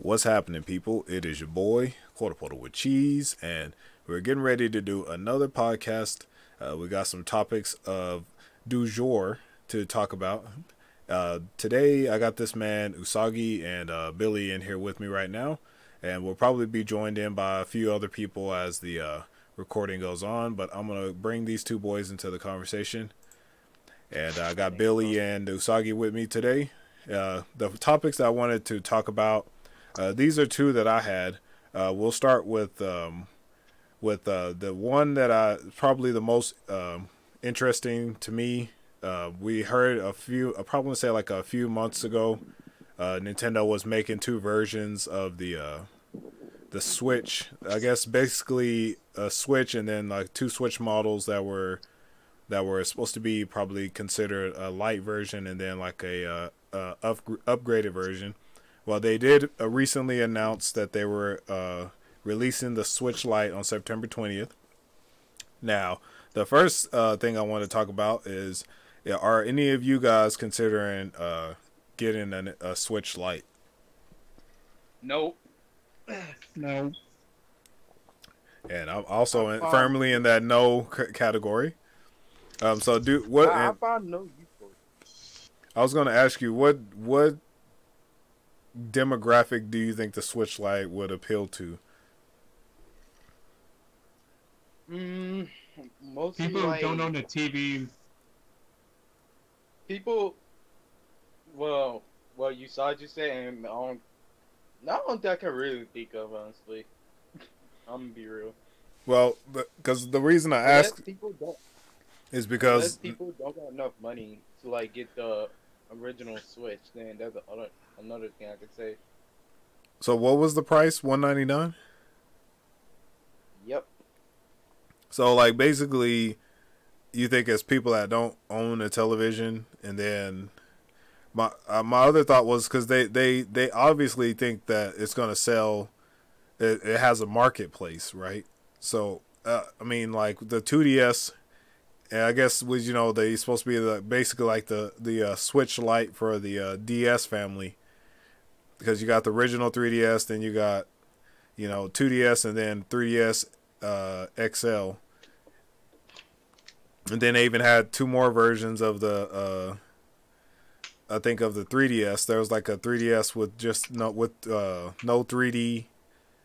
What's happening, people? It is your boy, Quarter Porter with Cheese, and we're getting ready to do another podcast. We got some topics of du jour to talk about. Today, I got this man, Usagi, and Billy in here with me right now, and we'll probably be joined in by a few other people as the recording goes on, but I'm going to bring these two boys into the conversation. And I got Billy and Usagi with me today. The topics I wanted to talk about, these are two that I had. We'll start with the one that I probably the most interesting to me. We heard a few, I probably say like a few months ago, Nintendo was making two versions of the Switch. I guess basically a Switch and then like two Switch models that were supposed to be probably considered a Lite version and then like a upgraded version. Well, they did recently announce that they were releasing the Switch Lite on September 20th. Now, the first thing I want to talk about is, are any of you guys considering getting a Switch Lite? Nope. No. And I'm also firmly in that no category. So do what? I found no use for it. I was going to ask you what demographic do you think the Switch Lite would appeal to? Mostly People like who don't own a TV. people. Well, you saw what you said, and not one that I can really think of, honestly. I'm gonna be real. Well, because the reason I Unless ask people don't, is unless because people don't got enough money to like get the original Switch, then that's another thing I could say. so what was the price? $199. Yep. So like basically, you think it's people that don't own a television, and then my other thought was because they obviously think that it's gonna sell. It has a marketplace, right? So I mean, like the 2DS. And I guess was they supposed to be basically like the Switch Lite for the DS family, because you got the original 3DS, then you got 2DS, and then 3DS XL, and then they even had two more versions of the I think of the 3DS. There was like a 3DS with just no 3D,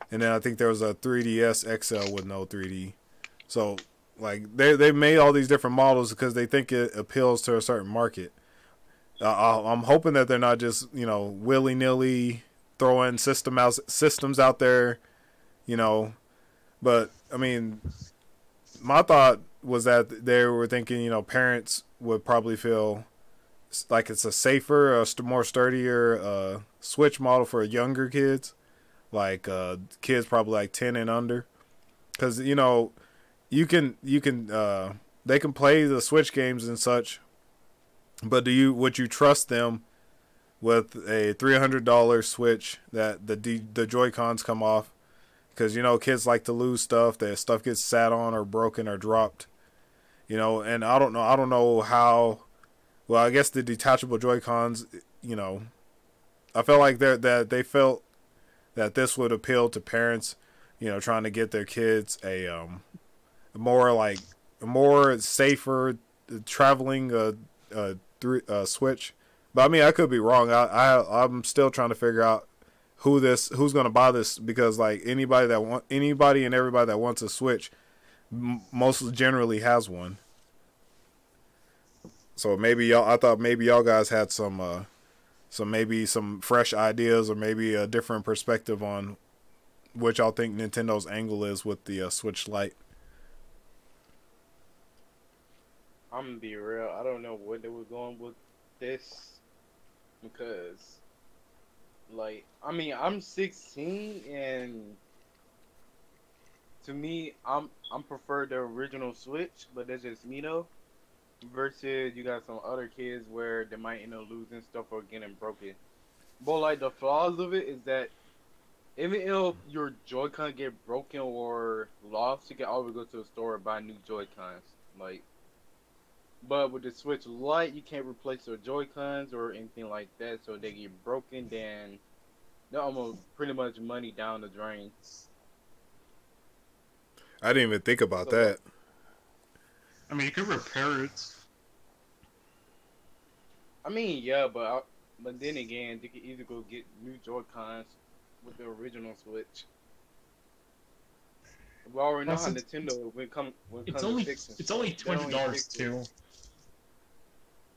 and then I think there was a 3DS XL with no 3D. So like they made all these different models because they think it appeals to a certain market. I'm hoping that they're not just willy nilly throwing systems out there, But I mean, my thought was that they were thinking parents would probably feel like it's a safer, more sturdier Switch model for younger kids, like kids probably like 10 and under, because you can they can play the Switch games and such, but would you trust them with a $300 Switch that the Joy-Cons come off? Because kids like to lose stuff, that stuff gets sat on or broken or dropped, and I don't know how. Well, I guess the detachable Joy-Cons, I felt like they felt that this would appeal to parents, trying to get their kids a more safer traveling Switch. But I mean, I could be wrong. I'm still trying to figure out who's going to buy this, because like anybody and everybody that wants a Switch most generally has one. So I thought maybe y'all guys had some fresh ideas, or maybe a different perspective on what y'all think Nintendo's angle is with the Switch Lite. I'm gonna be real. I don't know where they were going with this, because, like, I mean, I'm 16, and to me, I'm prefer the original Switch, but that's just me though. Versus you got some other kids where they might end up losing stuff or getting broken. But like the flaws of it is that even if your Joy-Con get broken or lost, you can always go to a store and buy new Joy-Cons. Like, but with the Switch Lite, you can't replace your Joy-Cons or anything like that, so they get broken, then they're almost pretty much money down the drain. I didn't even think It's about a lot. that. I mean, you could repair it. I mean, yeah, but then again, they could either go get new Joy Cons with the original Switch. We already know Plus, how Nintendo when it it's comes to only fixing it's stuff. only They don't even $200 fix it. too.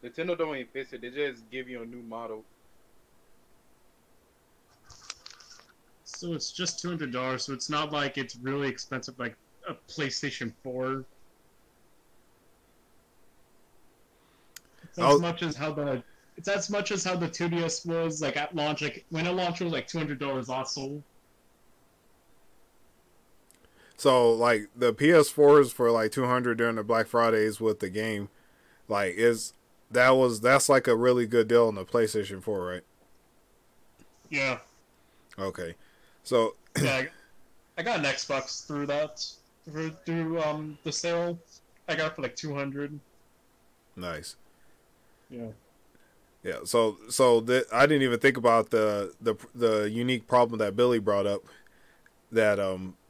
Nintendo don't even fix it. They just give you a new model. So it's just $200. So it's not like it's really expensive like a PlayStation 4. It's as I'll, much as how the it's as much as how the 2DS was like at launch. Like when it launched, it was like $200 also. so like the PS4s for like 200 during the Black Fridays with the game, like that's like a really good deal on the PlayStation 4, right? Yeah, Okay, so yeah. I got an Xbox through that through the sale. I got it for like 200. nice. Yeah. Yeah, I didn't even think about the unique problem that Billy brought up. That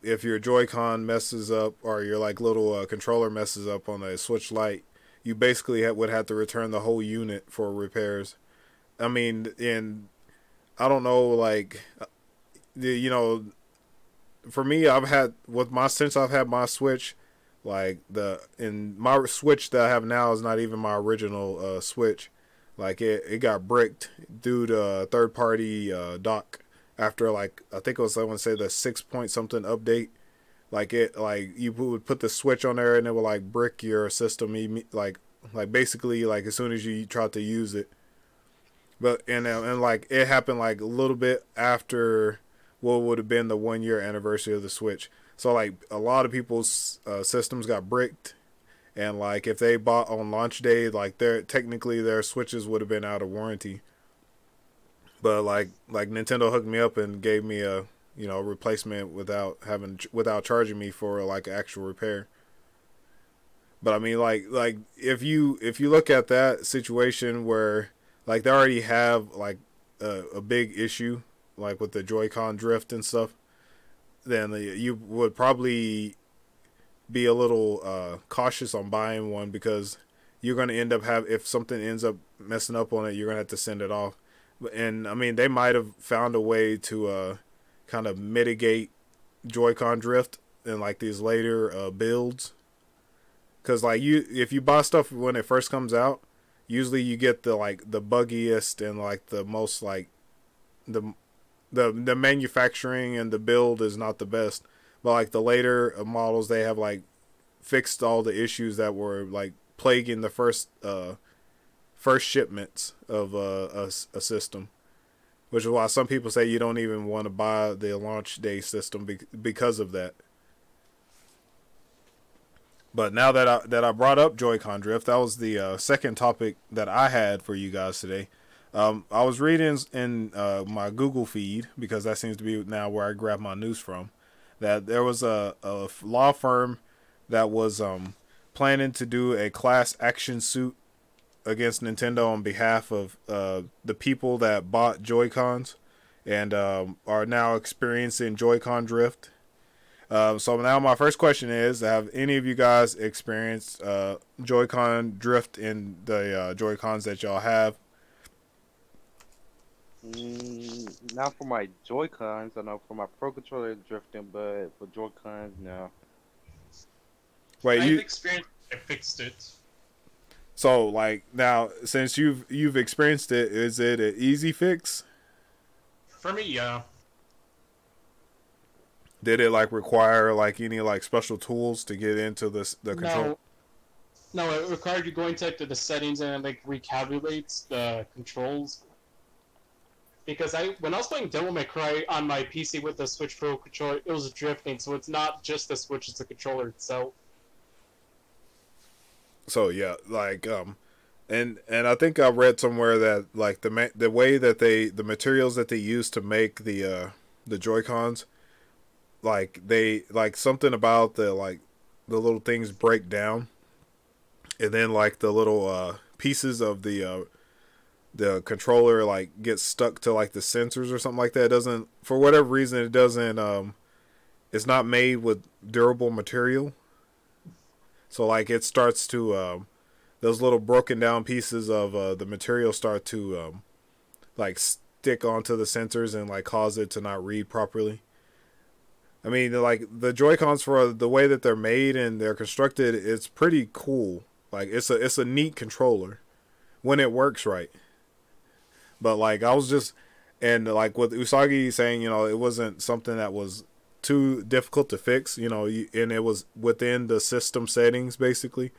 if your Joy-Con messes up or your like little controller messes up on a Switch Lite, you basically would have to return the whole unit for repairs. I mean, and I don't know, like for me, I've had since I've had my Switch, like my Switch that I have now is not even my original Switch. Like it got bricked due to a third party dock after like I think it was I want to say the 6 point something update. Like you would put the Switch on there and it would like brick your system like basically like as soon as you try to use it. But and like it happened like a little bit after what would have been the 1 year anniversary of the Switch. So like a lot of people's systems got bricked, and like if they bought on launch day, like technically their Switches would have been out of warranty. But like Nintendo hooked me up and gave me a replacement without charging me for like actual repair. But I mean like if you look at that situation where like they already have like a big issue like with the Joy-Con drift and stuff, then you would probably be a little cautious on buying one because you're going to end up if something ends up messing up on it, you're going to have to send it off. And I mean, they might have found a way to kind of mitigate Joy-Con drift in like these later builds. Because like if you buy stuff when it first comes out, usually you get the buggiest and like the most like the the manufacturing and the build is not the best. But like the later models, they have like fixed all the issues that were like plaguing the first shipments of a system, which is why some people say you don't even want to buy the launch day system because of that. But now that I brought up Joy-Con drift, that was the second topic that I had for you guys today. I was reading in my Google feed, because that seems to be now where I grab my news from, that there was a law firm that was planning to do a class action suit against Nintendo on behalf of the people that bought Joy-Cons and are now experiencing Joy-Con drift. So now my first question is, have any of you guys experienced Joy-Con drift in the Joy-Cons that y'all have? Not for my Joy Cons. I know for my Pro Controller drifting, but for Joy Cons, no. Wait, I've experienced. I fixed it. So like now, since you've experienced it, is it an easy fix? For me, yeah. Did it like require like any like special tools to get into the control? No, it required you going to like the settings and like recalculates the controls. Because when I was playing Devil May Cry on my PC with the Switch Pro controller, it was drifting, so it's not just the Switch, it's the controller itself. So yeah, like and I think I read somewhere that like the way that the materials that they use to make the Joy-Cons, like they like something about the little things break down, and then like the little pieces of the the controller like gets stuck to like the sensors or something like that. It doesn't, for whatever reason, it doesn't. It's not made with durable material, so like it starts to those little broken down pieces of the material start to like stick onto the sensors and like cause it to not read properly. I mean, like the Joy-Cons, for the way that they're made and they're constructed, it's pretty cool. Like it's a neat controller when it works right. But like I was just, and like with Usagi saying, it wasn't something that was too difficult to fix, and it was within the system settings basically.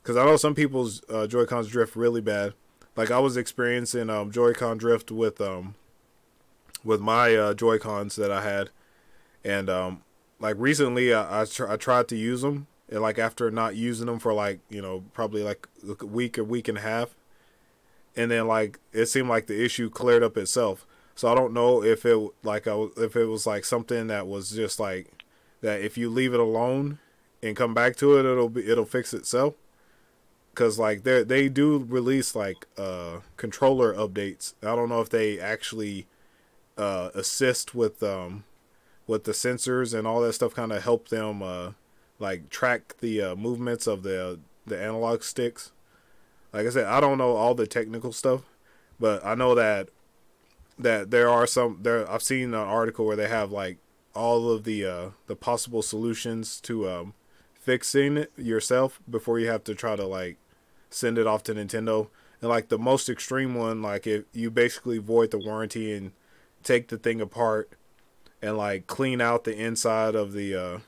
Because I know some people's Joy-Cons drift really bad. Like I was experiencing Joy-Con drift with my Joy-Cons that I had, and like recently I tried to use them, and like after not using them for like probably like a week and a half, and then like it seemed like the issue cleared up itself. So I don't know if if it was like something that was just like that if you leave it alone and come back to it, it'll fix itself. Cause like they do release like controller updates. I don't know if they actually assist with the sensors and all that stuff, kind of help them like track the movements of the analog sticks. Like I said, I don't know all the technical stuff, but I know that there are some there. I've seen an article where they have like all of the possible solutions to fixing it yourself before you have to try to like send it off to Nintendo. And like the most extreme one, like if you basically void the warranty and take the thing apart and like clean out the inside of the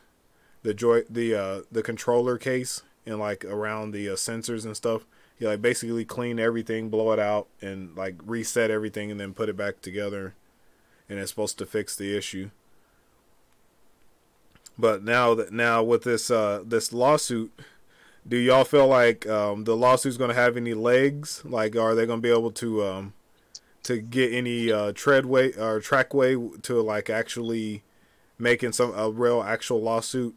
controller case and like around the sensors and stuff. You like basically clean everything, blow it out, and like reset everything, and then put it back together, and it's supposed to fix the issue. But now with this lawsuit, do y'all feel like the lawsuit's going to have any legs? Like, are they going to be able to get any treadway or trackway to like actually making a real actual lawsuit?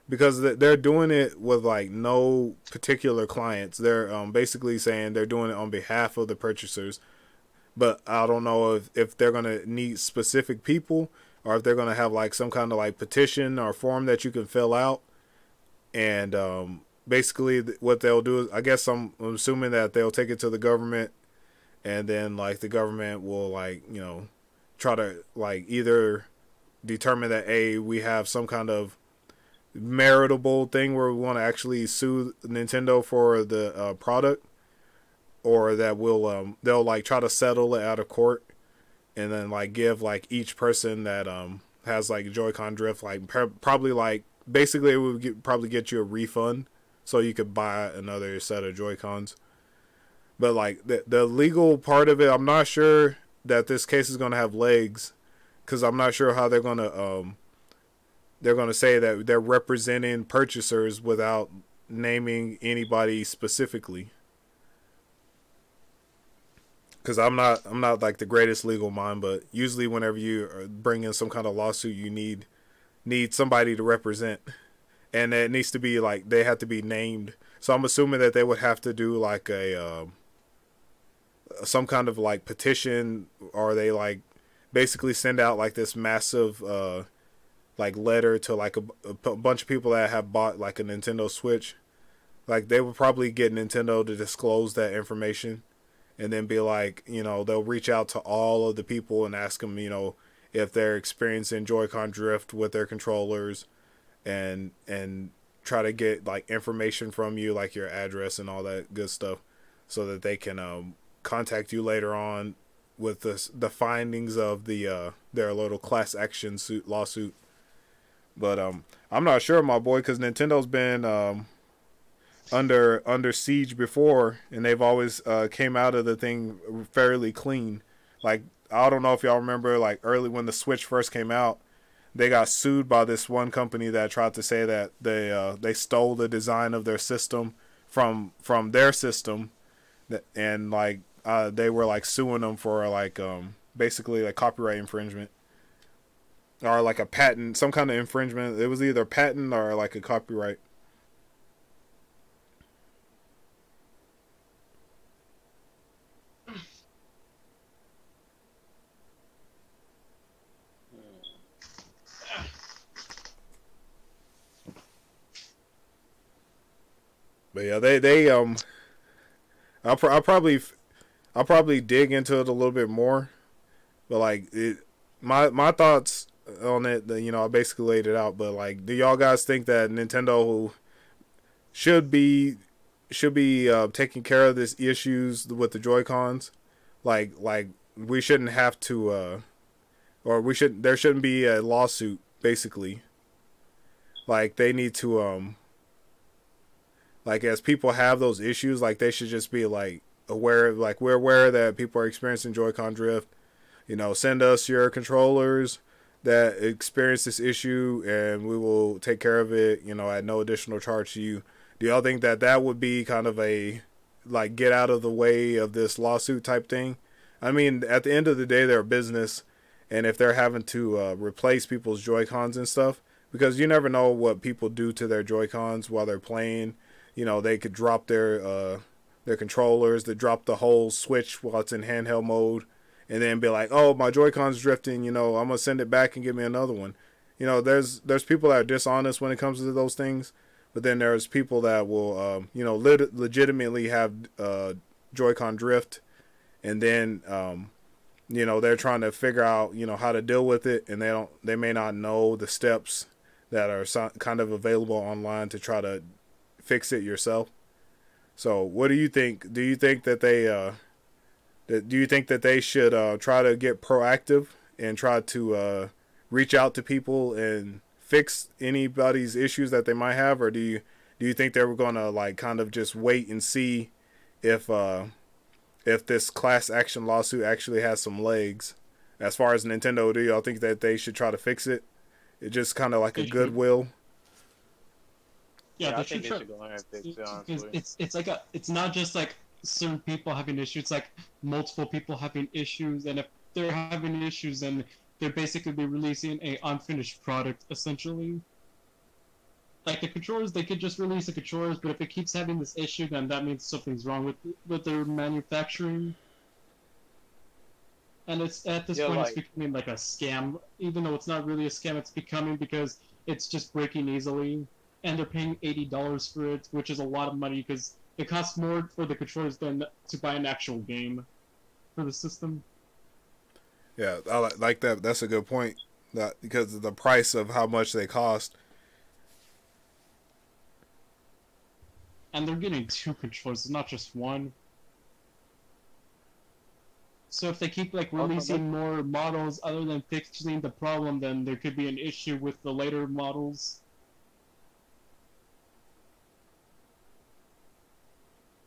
Because they're doing it with like no particular clients. They're basically saying they're doing it on behalf of the purchasers. But I don't know if they're going to need specific people, or if they're going to have like some kind of like petition or form that you can fill out. And basically what they'll do is, I guess I'm assuming that they'll take it to the government, and then like the government will like, try to like either determine that we have some kind of meritable thing where we want to actually sue Nintendo for the product, or that they'll like try to settle it out of court, and then like give like each person that has like Joy-Con drift like probably like basically it would probably get you a refund so you could buy another set of Joy-Cons. But like the legal part of it, I'm not sure that this case is going to have legs, because I'm not sure how they're going to say that they're representing purchasers without naming anybody specifically. Because I'm not like the greatest legal mind, but usually whenever you bring in some kind of lawsuit, you need somebody to represent, and it needs to be like they have to be named. So I'm assuming that they would have to do like a some kind of like petition, or they like basically send out like this massive like letter to like a bunch of people that have bought like a Nintendo Switch. Like they would probably get Nintendo to disclose that information, and then be like, they'll reach out to all of the people and ask them, if they're experiencing Joy-Con drift with their controllers, and try to get like information from you, like your address and all that good stuff, so that they can contact you later on with the findings of their little class action lawsuit. But I'm not sure, my boy, because Nintendo's been under siege before, and they've always came out of the thing fairly clean. Like, I don't know if y'all remember, like early when the Switch first came out, they got sued by this one company that tried to say that they stole the design of their system from their system, and like they were like suing them for like basically like copyright infringement, or like a patent, some kind of infringement. It was either a patent or like a copyright. But yeah, I'll probably dig into it a little bit more. But like my thoughts on it, I basically laid it out. But like, do y'all guys think that Nintendo should be taking care of these issues with the Joy Cons? Like we shouldn't have to, there shouldn't be a lawsuit. Basically, like they need to like as people have those issues, like they should just be like aware, like we're aware that people are experiencing Joy-Con drift. Send us your controllers that experience this issue, and we will take care of it. At no additional charge to you. Do y'all think that that would be kind of a like get out of the way of this lawsuit type thing? I mean, at the end of the day, they're a business, and if they're having to replace people's Joy-Cons and stuff, because you never know what people do to their Joy-Cons while they're playing. They could drop their controllers, they drop the whole Switch while it's in handheld mode, and then be like, "Oh, my Joy-Con's drifting. I'm gonna send it back and give me another one." There's people that are dishonest when it comes to those things, but then there's people that will, legitimately have Joy-Con drift, and then they're trying to figure out how to deal with it, and they may not know the steps that are kind of available online to try to fix it yourself. So what do you think? Do you think that they should try to get proactive and try to reach out to people and fix anybody's issues that they might have, or do you think they were gonna like kind of just wait and see if this class action lawsuit actually has some legs? As far as Nintendo, do y'all think that they should try to fix it? It's just kind of like a goodwill. Yeah, I think they should go ahead and fix it, honestly. It's not just like certain people having issues, it's like multiple people having issues, and if they're having issues, then they're basically releasing a unfinished product, essentially. Like the controllers, they could just release the controllers, but if it keeps having this issue, then that means something's wrong with their manufacturing. And it's at this point, it's becoming like a scam, even though it's not really a scam. It's becoming because it's just breaking easily. And they're paying $80 for it, which is a lot of money because it costs more for the controllers than to buy an actual game for the system. Yeah, I like that. That's a good point. That because of the price of how much they cost. And they're getting 2 controllers, not just one. So if they keep like releasing more models other than fixing the problem, then there could be an issue with the later models.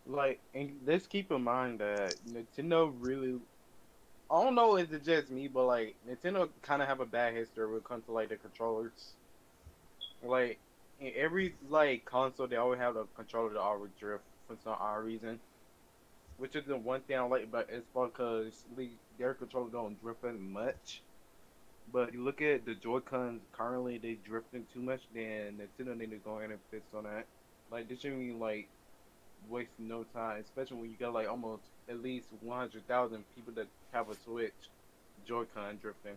Like, and let's keep in mind that Nintendo really, I don't know if it's just me, but like Nintendo kind of have a bad history when it comes to like the controllers. Like in every like console, they always have a controller that always drift for some odd reason, which is the one thing I like about Xbox because their controller don't drift as much. But you look at the Joy-Cons currently, they drifting too much. Then Nintendo need to go ahead and fix on that. Like this shouldn't be like wasting no time, especially when you got like almost at least 100,000 people that have a Switch Joy-Con drifting.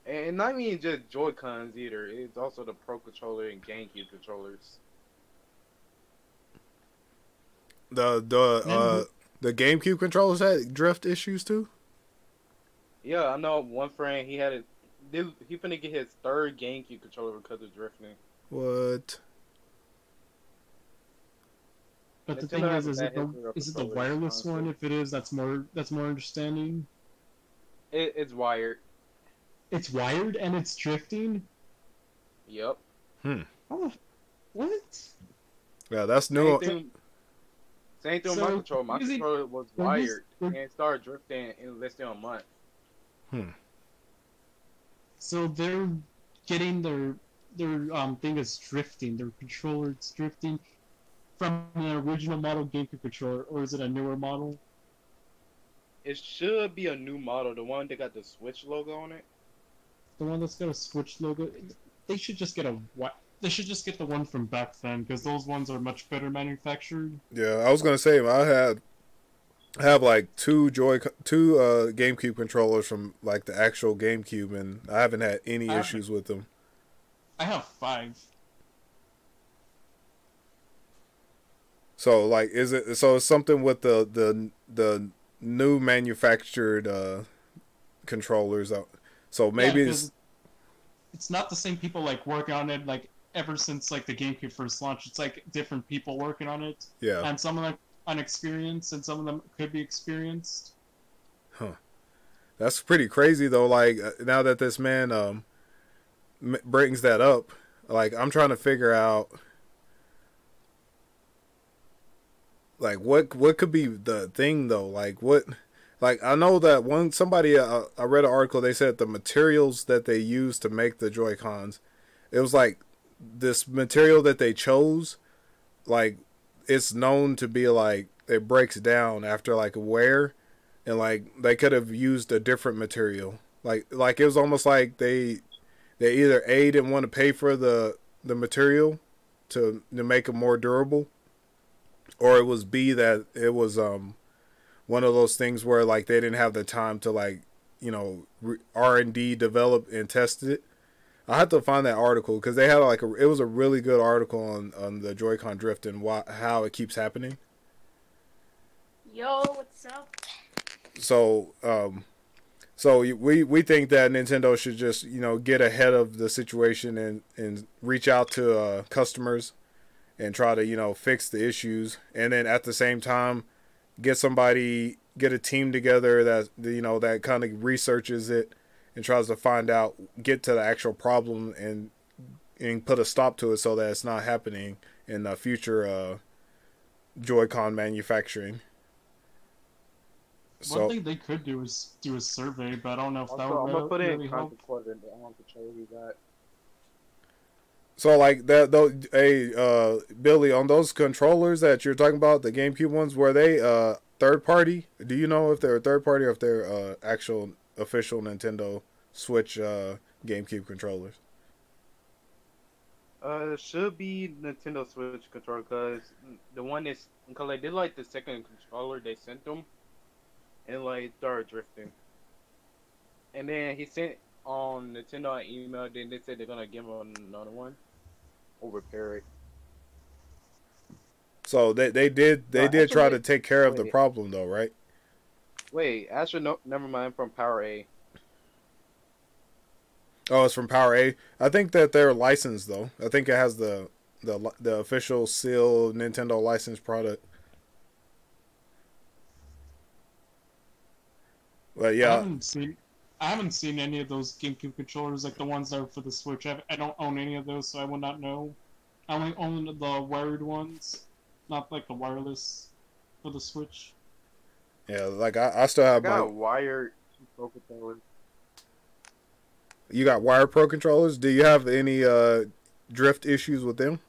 And not even just Joy-Cons either, it's also the Pro Controller and GameCube controllers. The GameCube controllers had drift issues too? Yeah, I know one friend, he finna get his 3rd GameCube controller because of drifting. What? But the thing is it the wireless one? If it is, that's more understanding. It's wired. It's wired and it's drifting? Yep. Oh, what? Yeah, that's new. Same thing with my controller. My controller was wired and it started drifting in less than a month. So they're getting their thing is drifting. Their controller is drifting from an original model GameCube controller, or is it a newer model? It should be a new model, the one that got the Switch logo on it. The one that's got a Switch logo. They should just get They should just get the one from back then, because those ones are much better manufactured. Yeah, I was gonna say I have like two GameCube controllers from like the actual GameCube, and I haven't had any issues with them. I have 5. So like, is it so? It's something with the new manufactured controllers. So Yeah, maybe because it's not the same people like working on it like ever since like the GameCube first launched. It's like different people working on it, yeah. and some of them unexperienced, and some of them could be experienced. Huh. That's pretty crazy though. Like now that this man brings that up, like I'm trying to figure out like what could be the thing though. Like what. Like I know that one somebody I read an article. They said the materials that they used to make the Joy Cons, it was like this material that they chose. Like it's known to be like it breaks down after like wear, and like they could have used a different material. Like it was almost like they either A didn't want to pay for the material to make it more durable, or it was B that it was one of those things where like they didn't have the time to like R&D develop and test it. I had to find that article because they had like it was a really good article on the Joy-Con drift and how it keeps happening. Yo, what's up? So so we think that Nintendo should just get ahead of the situation and reach out to customers and try to fix the issues, and then at the same time get a team together that that kind of researches it and tries to get to the actual problem and put a stop to it so that it's not happening in the future Joy-Con manufacturing. One thing they could do is do a survey, but I don't know if that Also, I'm gonna would put really in help. content quarter on control you that. So like that though, Billy, on those controllers that you're talking about, the GameCube ones, were they third party? Do you know if they're third party or if they're actual official Nintendo Switch GameCube controllers? It should be Nintendo Switch controller because the one is because they did like the second controller they sent them, and like started drifting. And then he sent on Nintendo an email. Then they said they're gonna give him another one or repair it. So they did try to take care of the problem though, right? Wait, actually, no, never mind. From Power A. Oh, it's from Power A. I think that they're licensed though. I think it has the official seal Nintendo licensed product. But yeah, I haven't seen any of those GameCube controllers, like the ones that are for the Switch. I don't own any of those, so I will not know. I only own the wired ones, not like the wireless for the Switch. yeah. Like I still have got wired Pro controllers. You got wired Pro controllers. Do you have any drift issues with them?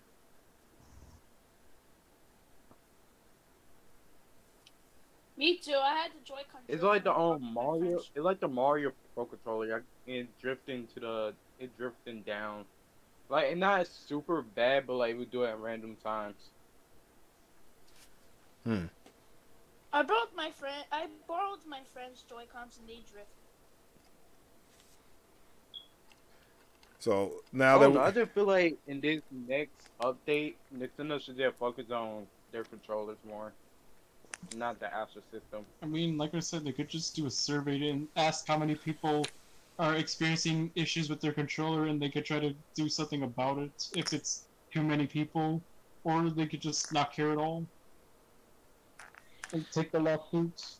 Me too. I had the Joy-Con. It's like the Mario. It's like the Mario Pro controller. It's drifting down. Like, it's not super bad, but like we do it at random times. I borrowed my friend's Joy-Cons and they drift. So now I just feel like in this next update, Nintendo should just focus on their controllers more, not the Astro system. I mean, like I said, they could just do a survey and ask how many people are experiencing issues with their controller, and they could try to do something about it if it's too many people, or they could just not care at all and take the lawsuits.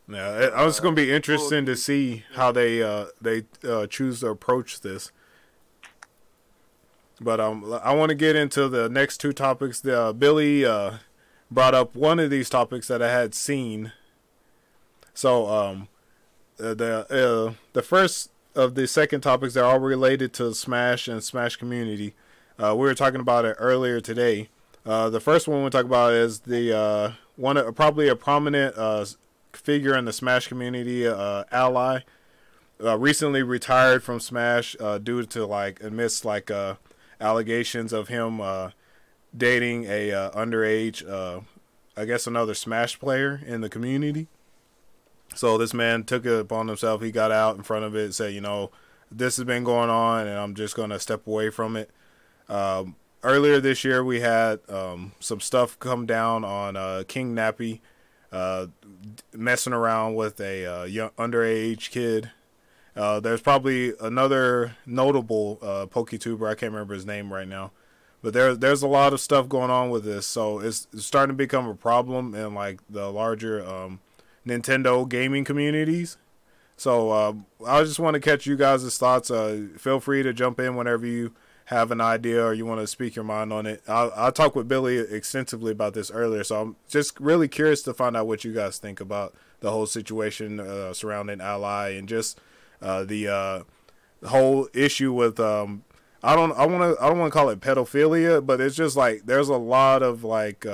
Yeah, it's going to be interesting to see how they choose to approach this. But I want to get into the next two topics. Billy brought up one of these topics that I had seen. So the first of the second topics are all related to Smash and Smash community. We were talking about it earlier today. The first one we'll talk about is the probably a prominent figure in the Smash community, Ally, recently retired from Smash due to amidst allegations of him dating a underage, I guess another Smash player in the community. So this man took it upon himself. He got out in front of it and said, this has been going on and I'm just going to step away from it. earlier this year we had some stuff come down on King Nappy uh, messing around with a young underage kid. There's probably another notable PokeTuber. I can't remember his name right now, but there's a lot of stuff going on with this. So it's starting to become a problem in like the larger Nintendo gaming communities. So I just want to catch you guys' thoughts. Feel free to jump in whenever you have an idea or you want to speak your mind on it. I talked with Billy extensively about this earlier, so I'm just really curious to find out what you guys think about the whole situation surrounding Ally and just the whole issue with I don't want to call it pedophilia, but it's just like there's a lot of like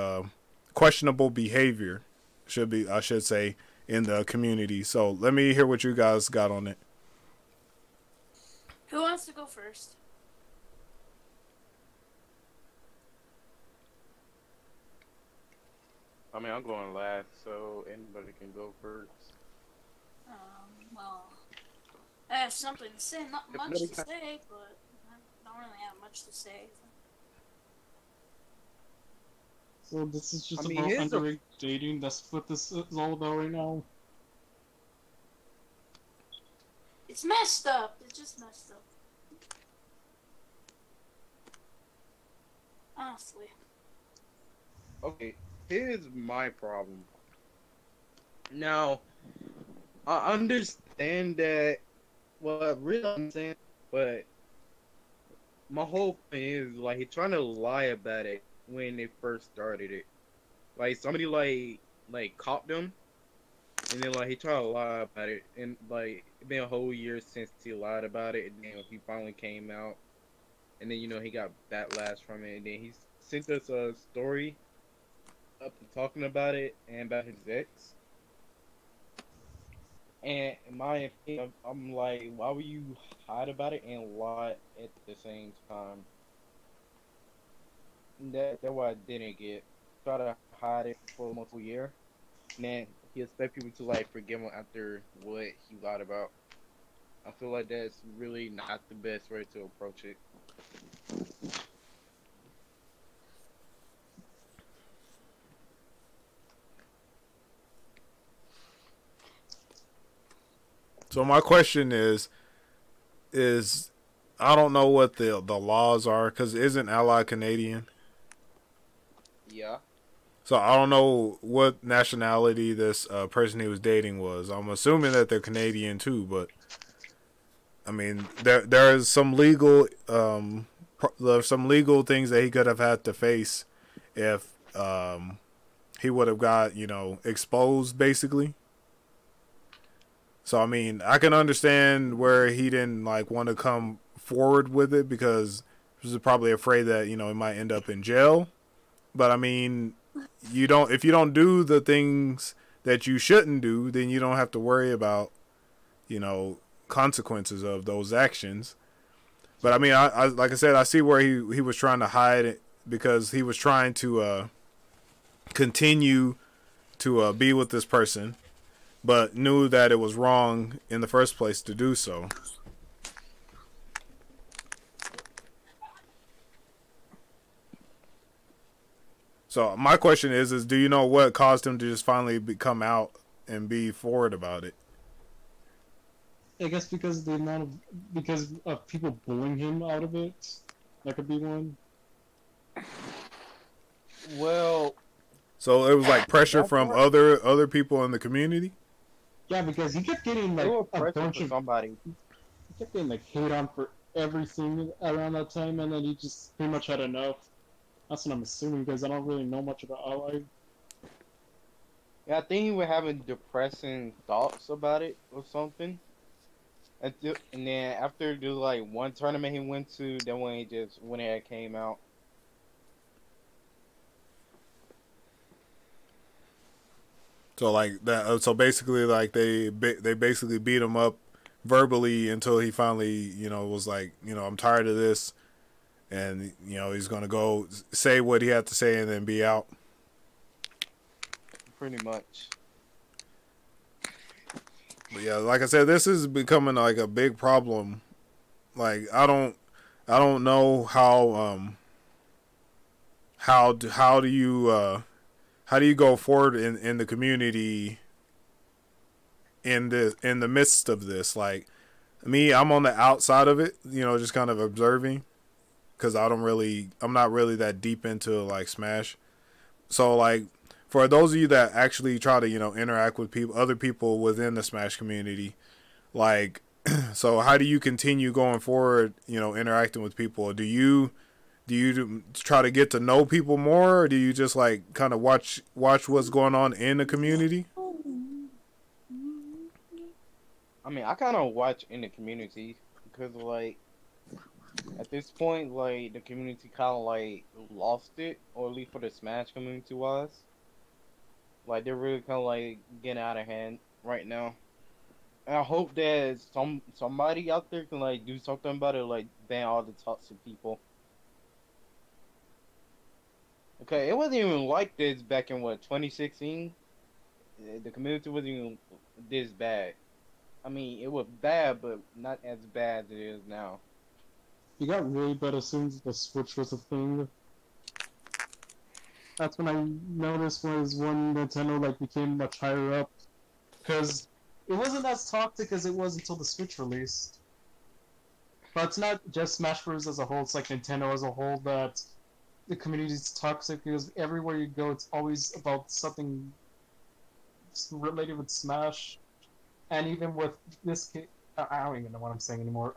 questionable behavior I should say in the community. So let me hear what you guys got on it. Who wants to go first? I mean, I'm going last, so anybody can go first. Well, I have something to say. Not If much nobody to ca- say, but I don't really have much to say. So this is just I mean, about here's the- underage dating. That's what this is all about right now. It's messed up. It's just messed up. Honestly. Okay, here's my problem. Now, I understand that. Well, I really understand, but my whole thing is like he trying to lie about it when they first started it. Like somebody like caught them, and then like he tried to lie about it, and like it's been a whole year since he lied about it, and then he finally came out, and then he got backlash from it, and then he sent us a story up talking about it and about his ex. And in my opinion, I'm like, why would you hide about it and lie at the same time? That's what I didn't get. Try to hide it for multiple year, and then he expect people to like forgive him after what he lied about. I feel like that's really not the best way to approach it. So my question is I don't know what the laws are because isn't Ally Canadian? Yeah. So I don't know what nationality this person he was dating was. I'm assuming that they're Canadian too, but I mean there is some legal there's some legal things that he could have had to face if he would have got exposed basically. So I mean, I can understand where he didn't like want to come forward with it because he was probably afraid that he might end up in jail. But I mean, if you don't do the things that you shouldn't do, then you don't have to worry about consequences of those actions. But I mean, I like I said, I see where he was trying to hide it because he was trying to continue to be with this person, but knew that it was wrong in the first place to do so. So my question is do you know what caused him to just finally come out and be forward about it? I guess because because of people bullying him out of it. That could be one. Well, So it was like pressure from other people in the community? Yeah, because he kept getting they like were a pressure bunch for of somebody. he kept getting like hate on for everything around that time, and then he just pretty much had enough. That's what I'm assuming because I don't really know much about Ally. Yeah, I think he was having depressing thoughts about it or something. And then after the like one tournament he went to, then when it came out. So like that. So basically, like they basically beat him up verbally until he finally, was like, I'm tired of this, and he's gonna go say what he had to say and then be out. Pretty much. But yeah, like I said, this is becoming like a big problem. Like I don't know how how do you go forward in the community in the midst of this? Like me, I'm on the outside of it, just kind of observing because I'm not really that deep into like Smash. So like for those of you that actually try to interact with other people within the Smash community, like so how do you continue going forward? Interacting with people. Do you try to get to know people more, or do you just like kind of watch what's going on in the community? I mean, I kind of watch in the community because, like, at this point, like, the community kind of, like, lost it, or at least for the Smash community was. Like, they're really kind of, like, getting out of hand right now. And I hope that somebody out there can, like, do something about it, like, ban all the toxic people. Okay, it wasn't even like this back in, what, 2016? The community wasn't even this bad. I mean, it was bad, but not as bad as it is now. You got really bad as soon as the Switch was a thing. That's when I noticed was when Nintendo like became much higher up, because it wasn't as toxic as it was until the Switch released. But it's not just Smash Bros. As a whole; it's like Nintendo as a whole that the community is toxic because everywhere you go, it's always about something related with Smash. And even with this kid, I don't even know what I'm saying anymore.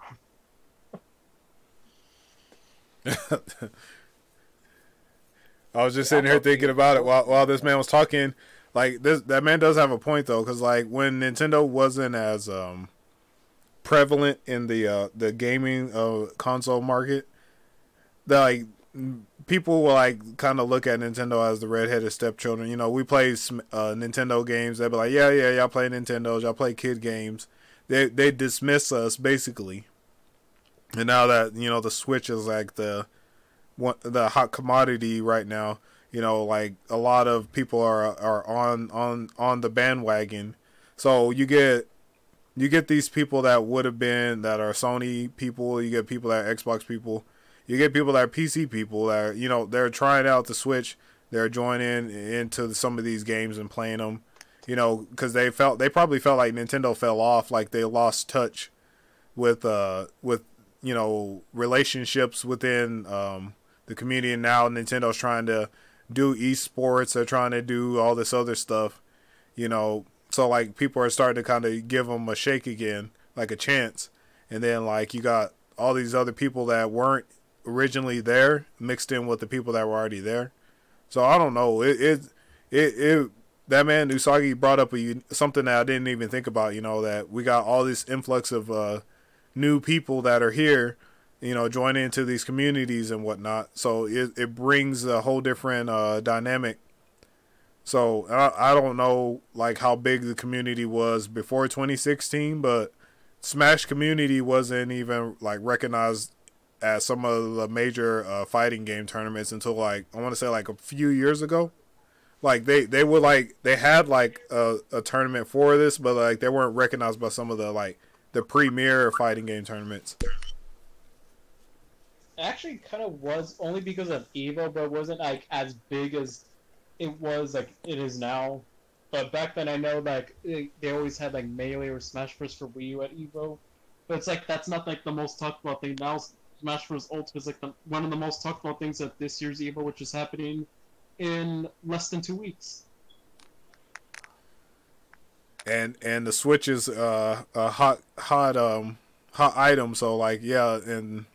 I was just sitting here thinking about it while this man was talking. Like that man does have a point though, because like when Nintendo wasn't as prevalent in the gaming console market, like people will like kind of look at Nintendo as the redheaded stepchildren. We play Nintendo games. They'd be like, yeah, y'all play Nintendos, y'all play kid games. They dismiss us basically. And now that the Switch is like the hot commodity right now, like a lot of people are on the bandwagon. So you get these people that would have been that are Sony people. You get people that are Xbox people. You get people that are PC people that are, they're trying out the Switch. They're joining into some of these games and playing them, because they probably felt like Nintendo fell off, like they lost touch with relationships within the community. And now Nintendo's trying to do esports. They're trying to do all this other stuff, So like people are starting to kind of give them a shake again, like a chance. And then like you got all these other people that weren't originally there mixed in with the people that were already there. So I don't know. That man Usagi brought up something that I didn't even think about. That we got all this influx of new people that are here, joining into these communities and whatnot. So it brings a whole different dynamic. So I don't know like how big the community was before 2016, but Smash community wasn't even like recognized at some of the major fighting game tournaments until like I want to say like a few years ago. Like they would like they had like a tournament for this, but like they weren't recognized by some of the premier fighting game tournaments. It actually kind of was only because of Evo, but it wasn't like as big as it was like it is now. But back then, I know like they always had like Melee or Smash Bros for Wii U at Evo. But it's like that's not like the most talked about thing now. Smash Bros Ultimate is like one of the most talked about things at this year's Evo, which is happening in less than 2 weeks. And the Switch is a hot item. So like yeah, and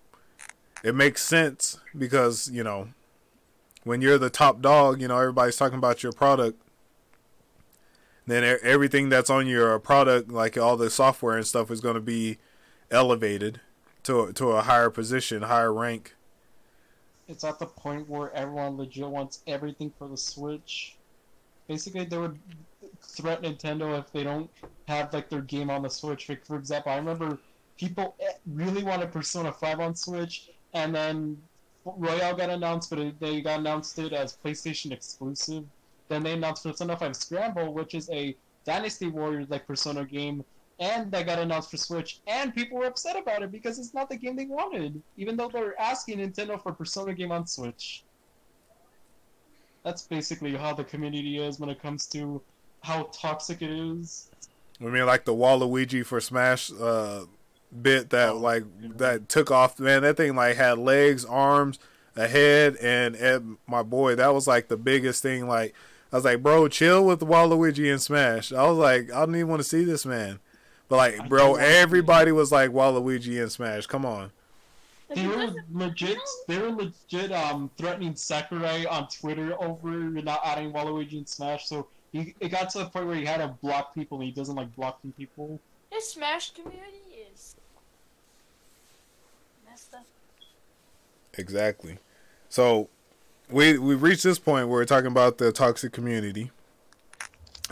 it makes sense because when you're the top dog, everybody's talking about your product. Then everything that's on your product, like all the software and stuff, is going to be elevated to a higher position, higher rank. It's at the point where everyone legit wants everything for the Switch. Basically, they would threaten Nintendo if they don't have like their game on the Switch. Like, for example, I remember people really wanted Persona 5 on Switch, and then Royale got announced, but they got announced it as PlayStation exclusive. Then they announced Persona 5 Scramble, which is a Dynasty Warriors like Persona game, and that got announced for Switch, and people were upset about it because it's not the game they wanted, even though they're asking Nintendo for Persona game on Switch. that's basically how the community is when it comes to how toxic it is. I mean, like the Waluigi for Smash bit that Oh, that took off. Man, that thing like had legs, arms, a head, and my boy, that was like the biggest thing. Like I was like, bro, chill with Waluigi and Smash. I was like, I don't even want to see this man. But like, I bro, don't want to see everybody was like Waluigi and Smash. Come on. Like, They it were doesn't. legit. They were legit threatening Sakurai on Twitter over not adding Waluigi in Smash. So it got to the point where he had to block people, and he doesn't like blocking people. This Smash community is messed up. Exactly. So we've reached this point where we're talking about the toxic community.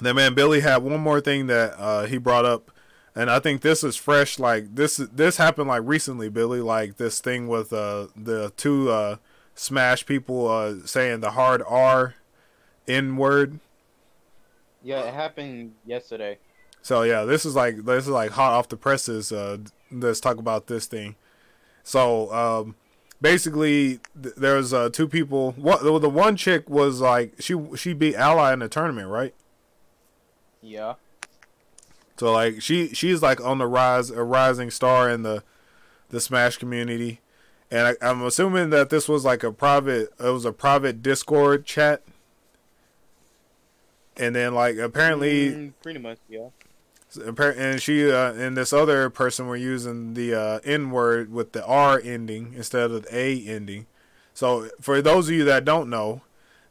Then man, Billy had one more thing that he brought up, and I think this is fresh. Like this happened like recently, Billy. Like this thing with the two Smash people saying the hard R N word. Yeah, it happened yesterday. So yeah, this is like hot off the presses. Let's talk about this thing. So basically, there's two people. The one chick was like she beat Ally in the tournament, right? Yeah. So like she's like on the rise, a rising star in the Smash community, and I'm assuming that this was like it was a private Discord chat, and then like apparently Pretty much, yeah. and she and this other person were using the N word with the R ending instead of the A ending. So for those of you that don't know,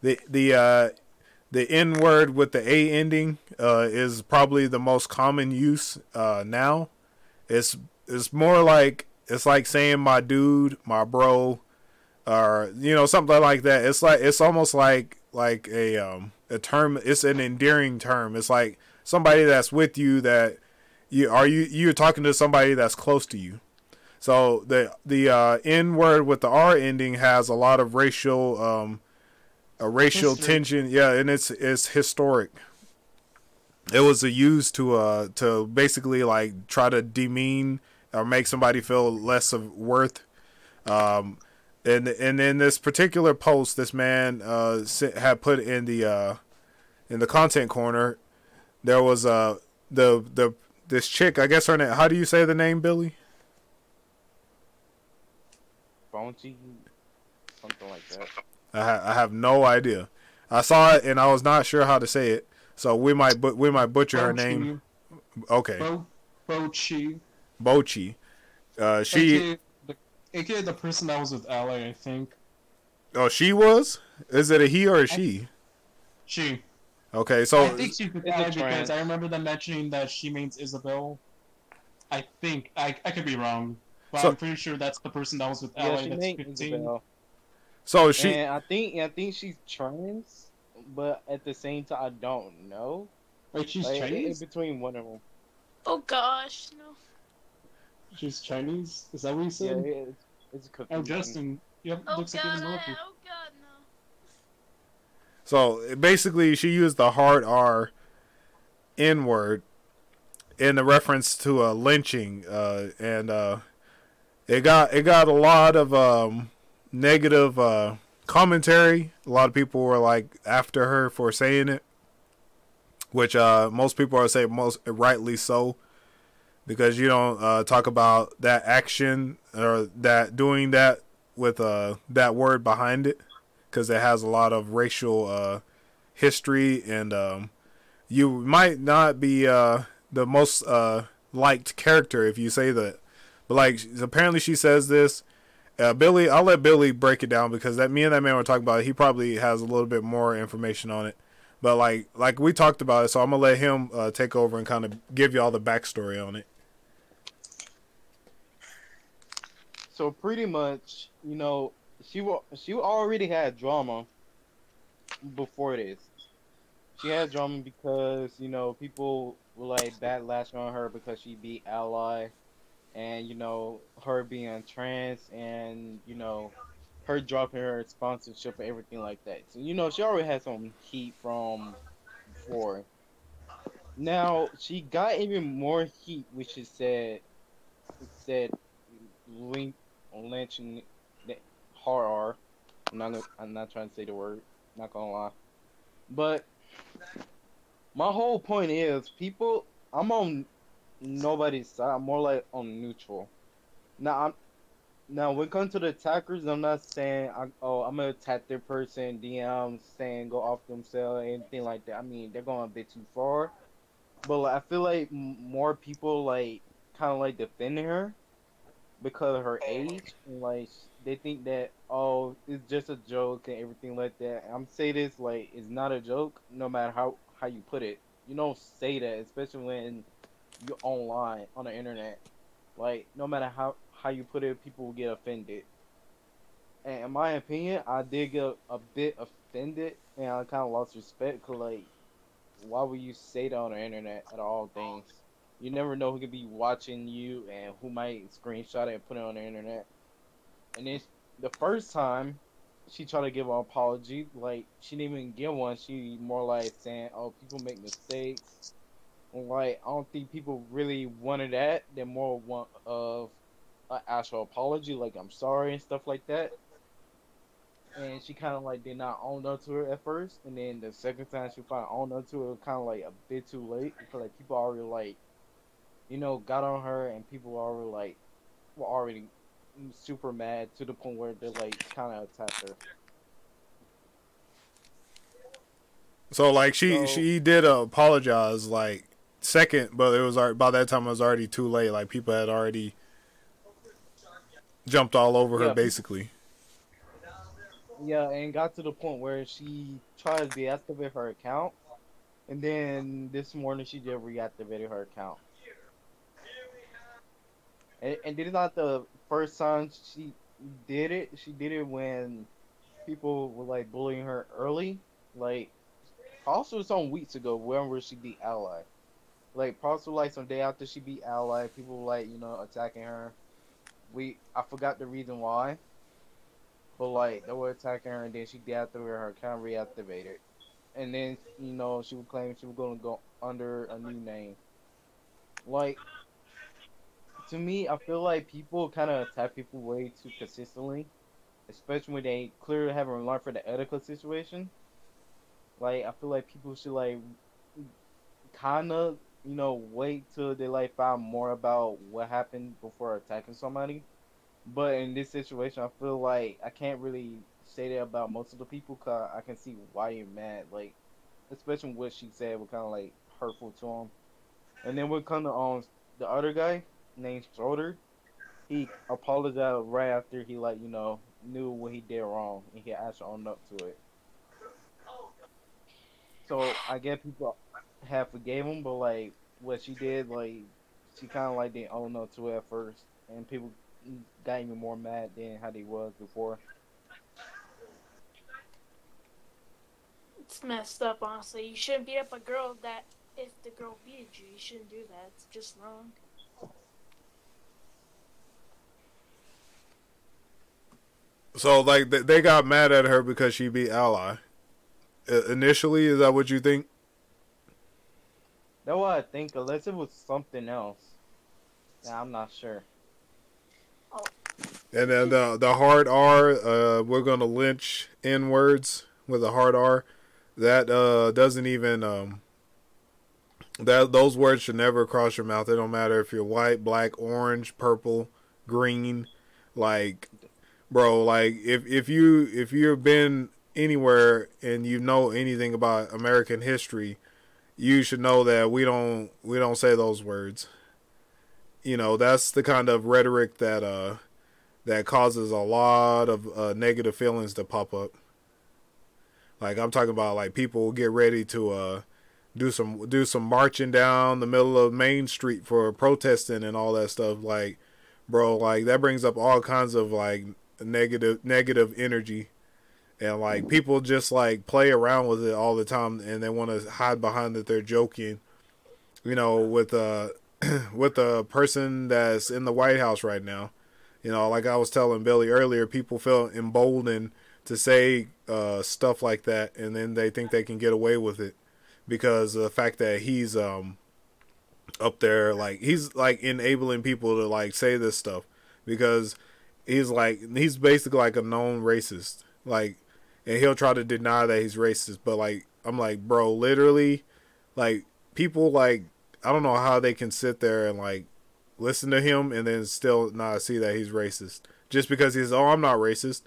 the N word with the A ending is probably the most common use now. It's more like it's like saying my dude, my bro, or something like that. It's almost like a term. It's an endearing term. It's like somebody that's with you that you're talking to somebody that's close to you. So the N word with the R ending has a lot of racial tension, yeah, and it's historic. It was used to basically like try to demean or make somebody feel less of worth. And in this particular post, this man had put in the content corner, there was this chick. I guess her name. How do you say the name, Billy? Bounty, something like that. I have no idea. I saw it and I was not sure how to say it, so we might butcher her name. Okay. Bochi. Bochi. She. AKA the person that was with Ally, I think. Oh, she was. Is it a he or a she? She. Okay, so I think she's with Ally because I remember them mentioning that she means Isabel. I think I could be wrong, but I'm pretty sure that's the person that was with Ally. Yeah, she that's named 15. Isabel. So she. And I think she's trans, but at the same time I don't know. Wait, she's like, Chinese? In between one of them. Oh gosh, no. She's Chinese? Is that what you said? Yeah, it's confusing. Oh, Justin. Yep, Oh looks like god, you're in the military. oh god, no. So basically, she used the hard R N word in the reference to a lynching, and it got a lot of negative commentary. A lot of people were like after her for saying it, which most people are saying most rightly so, because you don't talk about that action or that doing that with that word behind it, because it has a lot of racial history, and you might not be the most liked character if you say that. But like apparently she says this. Billy, I'll let Billy break it down because me and that man were talking about it. He probably has a little bit more information on it. But like we talked about it, so I'm gonna let him take over and kind of give you all the backstory on it. So pretty much, she already had drama before this. She had drama because people were like backlashing on her because she beat Ally, and her being trans, and her dropping her sponsorship and everything like that. So she already had some heat from before. Now she got even more heat, which is said lynching hard R. I'm not trying to say the word. Not gonna lie. But my whole point is, people. I'm on nobody's side. I'm more like on neutral. Now, now when it comes to the attackers, I'm not saying I'm gonna attack their person, DM, saying go off themselves, anything like that. I mean, they're going a bit too far. But like, I feel like more people like kind of like defending her because of her age, and like they think that it's just a joke and everything like that. I'm say this like it's not a joke, no matter how you put it. You don't say that, especially when you're online on the internet. Like no matter how you put it, people will get offended. And in my opinion, I did get a bit offended, and I kind of lost respect. Cause like, why would you say that on the internet at all things? You never know who could be watching you and who might screenshot it and put it on the internet. And then the first time she tried to give an apology, like she didn't even give one. She more like saying, "Oh, people make mistakes." Like I don't think people really wanted that. They more want of an actual apology, like I'm sorry and stuff like that. And she kind of like did not own up to it at first, and then the second time she finally owned up to it, kind of like a bit too late because like people already like got on her, and people already like were already super mad to the point where they like kind of attacked her. So like So she did apologize like second, but it was by that time it was already too late. Like people had already jumped all over her yeah, basically. yeah, and got to the point where she tried to deactivate her account, and then this morning she just reactivated her account. And this is not the first time she did it. She did it when people were like bullying her early. Like also some weeks ago, whenever she beat Ally. Like also like some day after she beat Ally, people were like, attacking her. I forgot the reason why. But like they were attacking her, and then she deactivated her account, reactivated. And then, she would claim she was gonna go under a new name. Like to me, I feel like people kind of attack people way too consistently, especially when they clearly haven't learned from the etiquette situation. Like I feel like people should like kind of wait till they like find more about what happened before attacking somebody. But in this situation, I feel like I can't really say that about most of the people, cause I can see why you're mad. Like especially what she said was kind of like hurtful to him. And then we come to the other guy named Schroeder. He apologized right after he like knew what he did wrong, and he actually owned up to it. So I guess people have forgave him, but like what she did, like she kind of like didn't own up to it at first, and people got even more mad than how they was before. It's messed up, honestly. You shouldn't beat up a girl that if the girl beat you, you shouldn't do that. It's just wrong. So like they got mad at her because she beat Ally. Initially, is that what you think? That's what I think, unless it was something else. Nah, I'm not sure. Oh, And then the hard R, we're gonna lynch N words with a hard R. That doesn't even that those words should never cross your mouth. It don't matter if you're white, black, orange, purple, green. Like, bro, like if you've been anywhere and you know anything about American history, you should know that we don't say those words. That's the kind of rhetoric that causes a lot of negative feelings to pop up. Like I'm talking about, like people get ready to do some marching down the middle of Main Street for protesting and all that stuff. Like, bro, like that brings up all kinds of like negative energy, and like people just like play around with it all the time, and they want to hide behind that they're joking. With with a person that's in the White House right now. Like I was telling Billy earlier, people feel emboldened to say stuff like that, and then they think they can get away with it because of the fact that he's up there, like he's like enabling people to like say this stuff because he's basically like a known racist. Like and he'll try to deny that he's racist. But like, I'm like, bro, literally, like people like I don't know how they can sit there and like listen to him and then still not see that he's racist just because he's I'm not racist.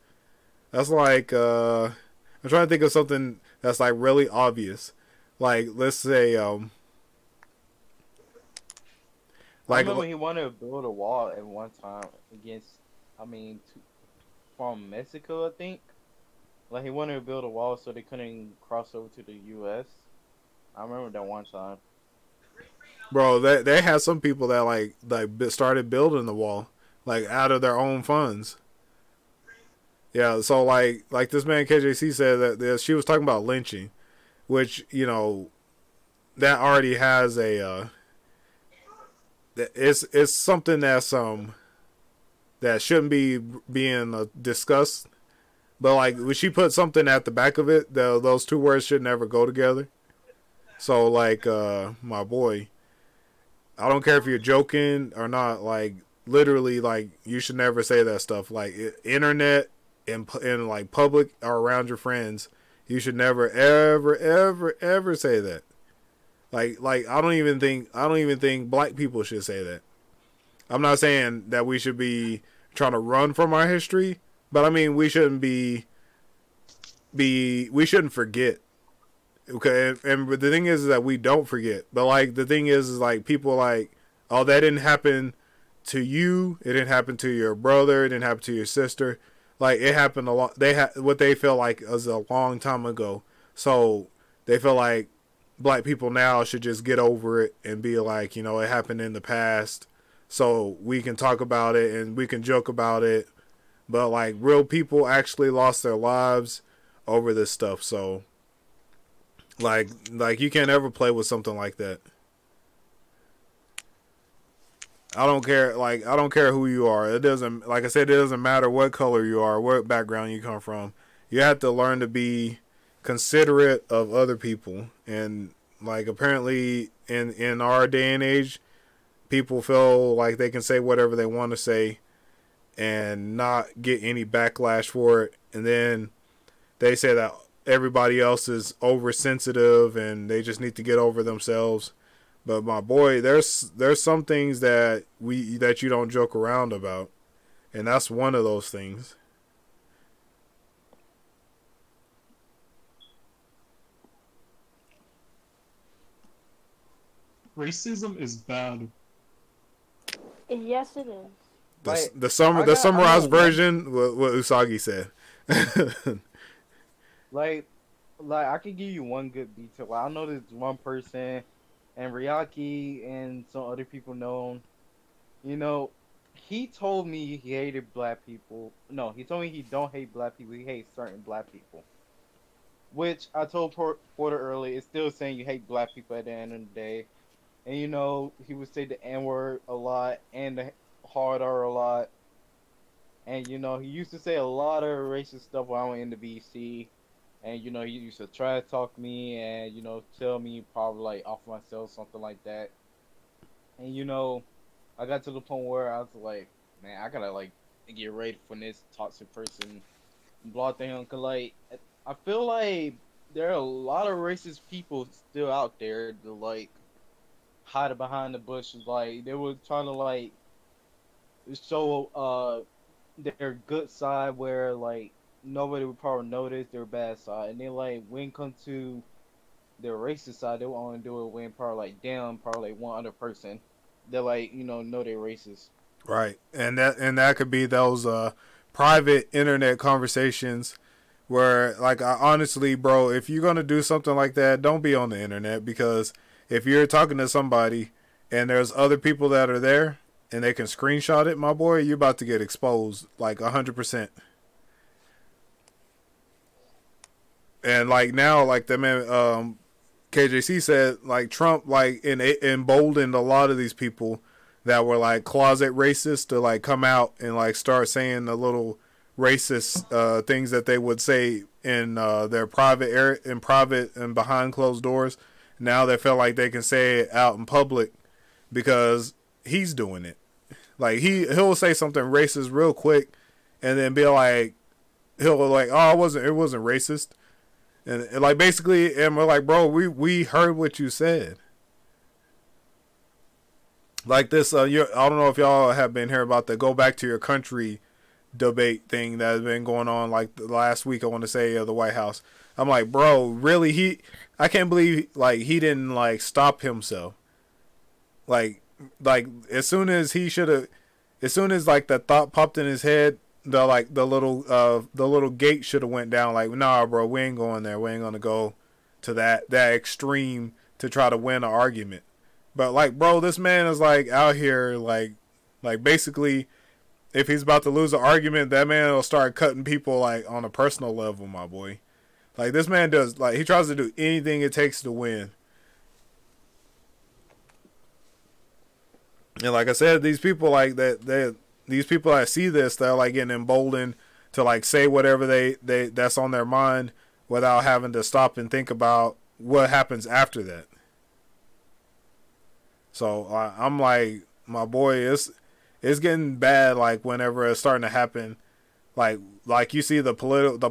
That's like I'm trying to think of something that's like really obvious. Like let's say I like remember he wanted to build a wall at one time against, I mean, from Mexico, I think. Like he wanted to build a wall so they couldn't cross over to the U.S. I remember that one time. bro, they had some people that like started building the wall like out of their own funds. Yeah, so like this man KJC said that she was talking about lynching, which you know that already has a it's something that's that shouldn't be being discussed. But like when she put something at the back of it, those two words should never go together. So like my boy, I don't care if you're joking or not. Like literally, like you should never say that stuff. Like internet and like public or around your friends, you should never ever say that. Like I don't even think black people should say that. I'm not saying that we should be trying to run from our history, but I mean we shouldn't we shouldn't forget. Okay, and the thing is that we don't forget. But like the thing is like people like, oh, that didn't happen to you. It didn't happen to your brother. It didn't happen to your sister. Like it happened a lot. They what they feel like was a long time ago. So they feel like black people now should just get over it and be like, you know, it happened in the past. So we can talk about it and we can joke about it. But like real people actually lost their lives over this stuff. So like you can't ever play with something like that. I don't care. Like I don't care who you are. It doesn't. Like I said, it doesn't matter what color you are, what background you come from. You have to learn to be considerate of other people. And like apparently in our day and age, people feel like they can say whatever they want to say and not get any backlash for it. And then they say that everybody else is oversensitive and they just need to get over themselves. But my boy, there's some things that you don't joke around about, and that's one of those things. Racism is bad. Yes, it is. Like, The I summarized know version, what Usagi said. like I could give you one good detail. Like, I know this one person, and Ryaki and some other people know him. You know, he told me he hated black people. No, he told me he don't hate black people. He hates certain black people. Which I told Porter earlier, it's still saying you hate black people at the end of the day. And you know, he would say the N word a lot and the hard R a lot. And you know, he used to say a lot of racist stuff when I went into BC. And you know, he used to try to talk to me and you know, tell me probably like off myself, something like that. And you know, I got to the point where I was like, man, I gotta like get ready for this toxic person blog thing. Cause like, I feel like there are a lot of racist people still out there that like hide behind the bushes. Like they were trying to like show their good side where like nobody would probably notice their bad side, and then like when it comes to their racist side, they will only do it when probably like them, probably like one other person that like you know they're racist. Right, and that could be those private internet conversations where, like, I honestly, bro, if you're gonna do something like that, don't be on the internet, because if you're talking to somebody and there's other people that are there and they can screenshot it, my boy, you're about to get exposed like 100%. And like now, like the man KJC said, like Trump like emboldened a lot of these people that were like closet racist to like come out and like start saying the little racist things that they would say in their private area, in private and behind closed doors. Now they feel like they can say it out in public because he's doing it. Like he'll say something racist real quick and then be like, he'll like, oh, it wasn't racist, and like basically, and we're like, bro, we heard what you said. Like this, I don't know if y'all have been hearing about the go back to your country debate thing that has been going on like the last week. I want to say the White House. I'm like, bro, really? I can't believe like he didn't like stop himself. Like as soon as like that thought popped in his head, the little gate should have went down. Like, nah, bro, we ain't going there. We ain't gonna go to that extreme to try to win an argument. But like, bro, this man is like out here like basically, if he's about to lose an argument, that man will start cutting people like on a personal level, my boy. Like this man does, like he tries to do anything it takes to win. And like I said, these people like these people that see this, they're like getting emboldened to like say whatever they that's on their mind without having to stop and think about what happens after that. So I'm like, my boy, it's getting bad. Like whenever it's starting to happen, like you see the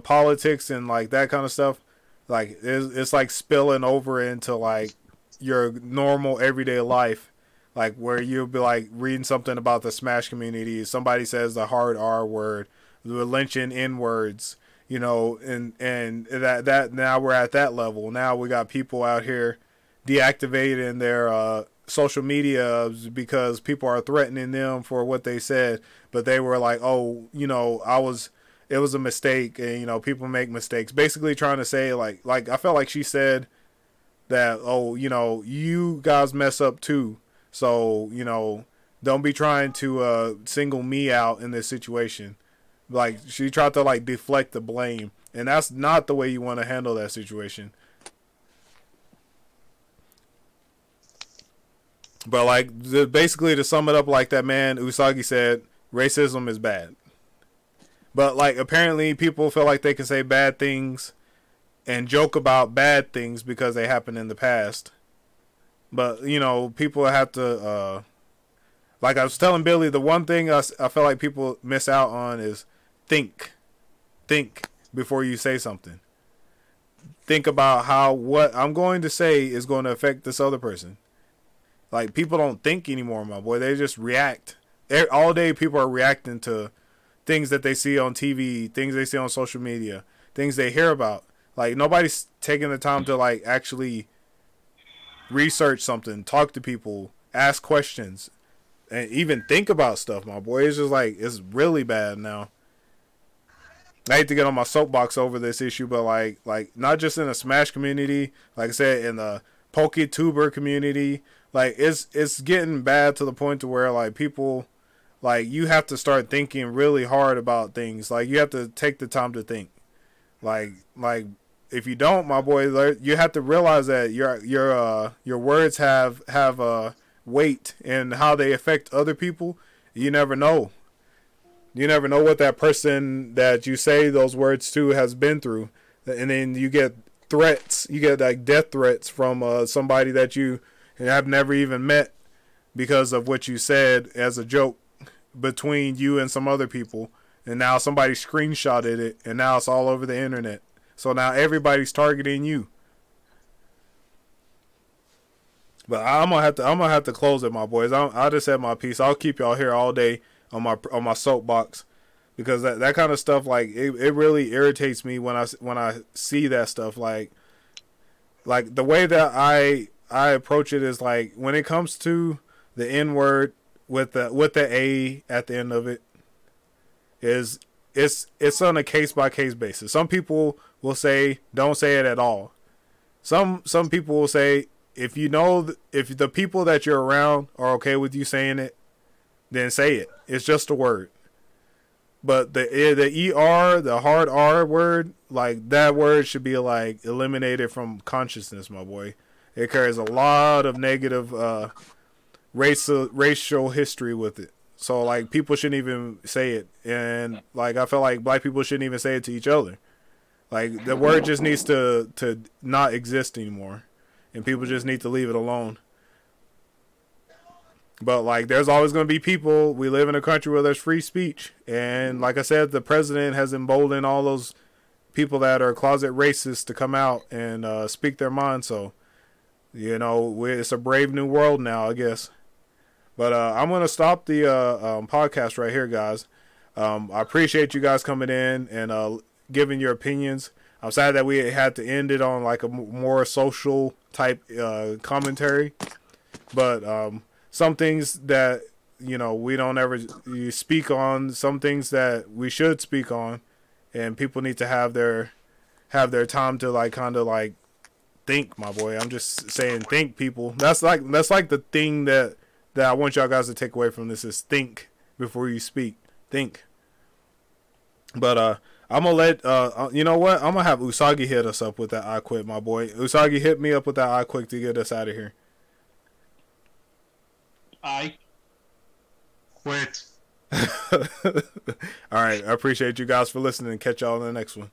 politics and like that kind of stuff, like it's like spilling over into like your normal everyday life, like where you'll be like reading something about the Smash community. Somebody says the hard R word, the lynching N words, you know, and that now we're at that level. Now we got people out here deactivating their social media because people are threatening them for what they said, but they were like, oh, you know, it was a mistake, and you know, people make mistakes, basically trying to say like I felt like she said that, oh, you know, you guys mess up too, so you know, don't be trying to single me out in this situation. Like she tried to like deflect the blame, and that's not the way you want to handle that situation. But like basically to sum it up, like that man Usagi said, racism is bad. But like apparently people feel like they can say bad things and joke about bad things because they happened in the past. But you know, people have to like I was telling Billy, the one thing I feel like people miss out on is think before you say something. Think about how what I'm going to say is going to affect this other person. Like, people don't think anymore, my boy. They just react. All day, people are reacting to things that they see on TV, things they see on social media, things they hear about. Like, nobody's taking the time to, like, actually research something, talk to people, ask questions, and even think about stuff, my boy. It's just, like, it's really bad now. I hate to get on my soapbox over this issue, but, like not just in the Smash community, like I said, in the PokeTuber community, like it's getting bad to the point to where like people, like you have to start thinking really hard about things. Like you have to take the time to think. Like if you don't, my boy, you have to realize that your words have weight and how they affect other people. You never know. You never know what that person that you say those words to has been through, and then you get threats. You get like death threats from somebody that you have never even met because of what you said as a joke between you and some other people, and now somebody screenshotted it, and now it's all over the internet. So now everybody's targeting you. But I'm gonna have to close it, my boys. I just said my piece. I'll keep y'all here all day on my soapbox, because that kind of stuff, like it really irritates me when I see that stuff. Like the way that I approach it is like, when it comes to the N word with the A at the end of it, it's on a case by case basis. Some people will say don't say it at all. Some people will say, if the people that you're around are okay with you saying it, then say it. It's just a word. But the ER, the hard R word, like that word should be like eliminated from consciousness, my boy. It carries a lot of negative racial history with it. So like people shouldn't even say it, and like I feel like black people shouldn't even say it to each other. Like the word just needs to not exist anymore, and people just need to leave it alone. But like, there's always going to be people. We live in a country where there's free speech, and like I said, the president has emboldened all those people that are closet racists to come out and speak their mind. So, you know, it's a brave new world now, I guess. But I'm going to stop the podcast right here, guys. I appreciate you guys coming in and giving your opinions. I'm sad that we had to end it on like a more social type commentary. But some things that, you know, we don't ever speak on, some things that we should speak on, and people need to have their time to like kind of like think, my boy. I'm just saying, think, people. That's like the thing that I want y'all guys to take away from this is think before you speak. Think. But I'm gonna let you know what? I'm gonna have Usagi hit us up with that I quit, my boy. Usagi, hit me up with that I quit to get us out of here. I quit. All right, I appreciate you guys for listening. Catch y'all in the next one.